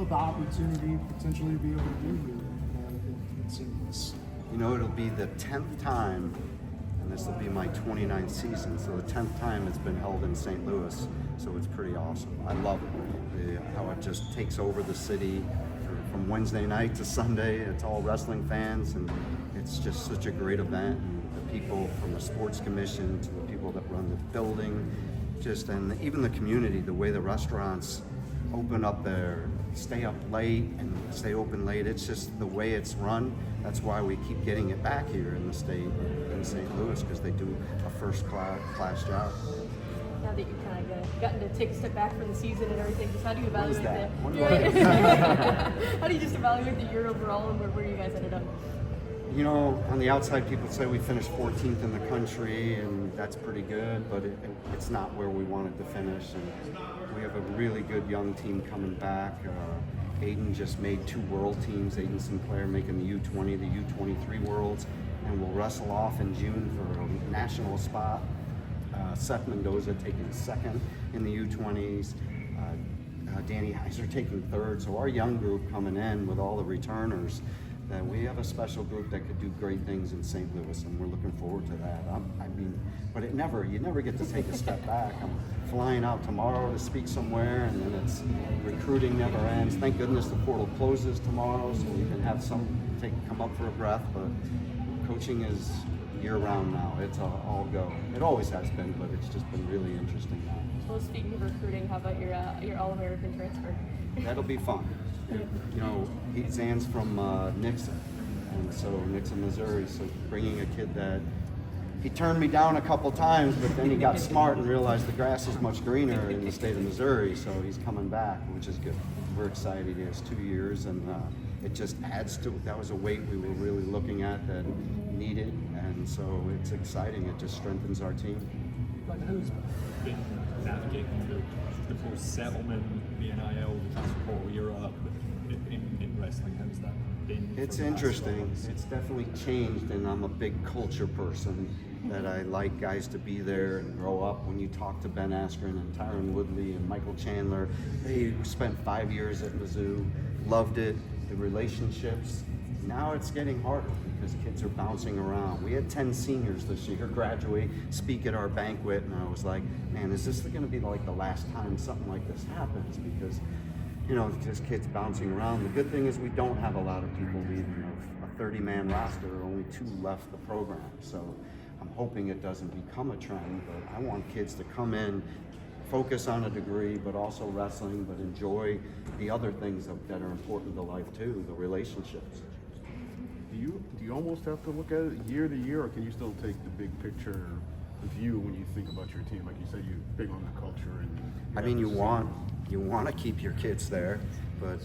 about the opportunity potentially to be able to do here in St. Louis? You know, it'll be the 10th time, and this will be my 29th season, so the 10th time it's been held in St. Louis, so it's pretty awesome. I love it, how it just takes over the city from Wednesday night to Sunday. It's all wrestling fans, and it's just such a great event. And the people from the sports commission to the people that run the building, and even the community, the way the restaurants open up stay up late and stay open late. It's just the way it's run. That's why we keep getting it back here in the state, in St. Louis, because they do a first class job. Now that you've kind of gotten to take a step back from the season and everything, just how do you evaluate how do you just evaluate the year overall and where you guys ended up? You know, on the outside, people say we finished 14th in the country, and that's pretty good, but it's not where we wanted to finish. And we have a really good young team coming back. Aiden just made 2 world teams, Aiden Sinclair making the U20, the U23 Worlds, and we'll wrestle off in June for a national spot. Seth Mendoza taking 2nd in the U20s. Danny Heiser taking 3rd. So our young group coming in with all the returners, that we have a special group that could do great things in St. Louis, and we're looking forward to that. But you never get to take a step back. I'm flying out tomorrow to speak somewhere, and then recruiting never ends. Thank goodness the portal closes tomorrow, so we can have come up for a breath. But coaching is year-round now. It's all go. It always has been, but it's just been really interesting now. Well, speaking of recruiting, how about your All-American transfer? That'll be fun. You know, Zan's from Nixon, and so Nixon, Missouri. So bringing a kid that he turned me down a couple times, but then he got smart and realized the grass is much greener in the state of Missouri. So he's coming back, which is good. We're excited. He has 2 years, and it just adds to. That was a weight we were really looking at that needed, and so it's exciting. It just strengthens our team. Like, who's been navigating the full settlement, the NIL, the transfer portal, Europe in wrestling? How's that been? It's interesting. It's definitely changed, and I'm a big culture person. That I like guys to be there and grow up. When you talk to Ben Askren and Tyron Woodley and Michael Chandler, they spent 5 years at Mizzou, loved it, the relationships. Now it's getting harder because kids are bouncing around. We had 10 seniors this year graduate, speak at our banquet, and I was like, man, is this going to be like the last time something like this happens? Because, you know, just kids bouncing around. The good thing is we don't have a lot of people leaving. A 30-man roster, only 2 left the program. So I'm hoping it doesn't become a trend, but I want kids to come in, focus on a degree, but also wrestling, but enjoy the other things that are important to life too, the relationships. Do you almost have to look at it year to year, or can you still take the big picture view when you think about your team? Like you said, you're big on the culture, and I mean, you want to keep your kids there, but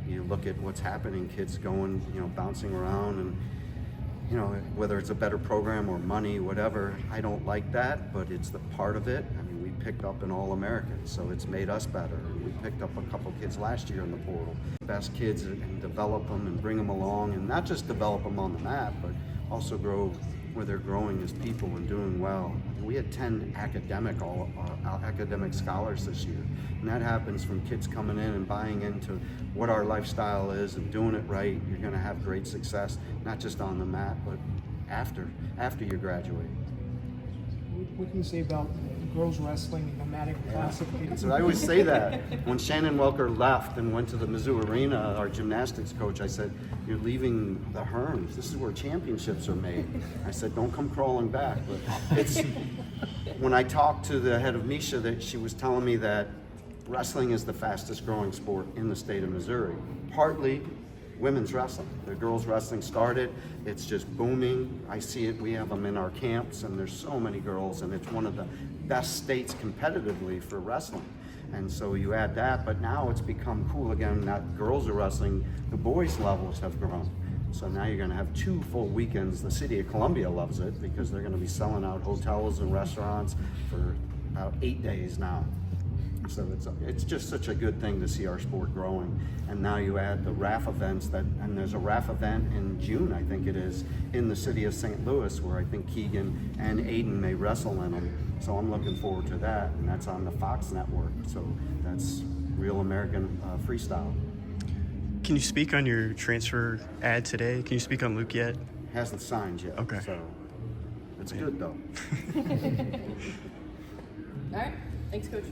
you look at what's happening, kids going, bouncing around, and whether it's a better program or money, whatever. I don't like that, but it's the part of it. I mean, we picked up an All-American, so it's made us better. We picked up a couple kids last year in the portal. Best kids, and develop them and bring them along, and not just develop them on the mat, but also grow where they're growing as people and doing well. We had 10 academic scholars this year, and that happens from kids coming in and buying into what our lifestyle is and doing it right. You're going to have great success, not just on the mat, but after you graduate. What can you say about girls wrestling and nomadic classic? So I always say that. When Shannon Welker left and went to the Mizzou Arena, our gymnastics coach, I said, you're leaving the Herms. This is where championships are made. I said, don't come crawling back. But it's when I talked to the head of Misha, that she was telling me that wrestling is the fastest growing sport in the state of Missouri. Partly women's wrestling. The girls wrestling started, it's just booming. I see it, we have them in our camps, and there's so many girls, and it's one of the best states competitively for wrestling. And so you add that, but now it's become cool again, that girls are wrestling, the boys levels have grown. So now you're gonna have 2 full weekends. The city of Columbia loves it because they're gonna be selling out hotels and restaurants for about 8 days now. So it's just such a good thing to see our sport growing. And now you add the RAF events, and there's a RAF event in June, I think it is, in the city of St. Louis, where I think Keegan and Aiden may wrestle in them. So I'm looking forward to that, and that's on the Fox network. So that's Real American Freestyle. Can you speak on your transfer ad today? Can you speak on Luke yet? Hasn't signed yet. Okay. So it's good though. All right. Thanks, Coach.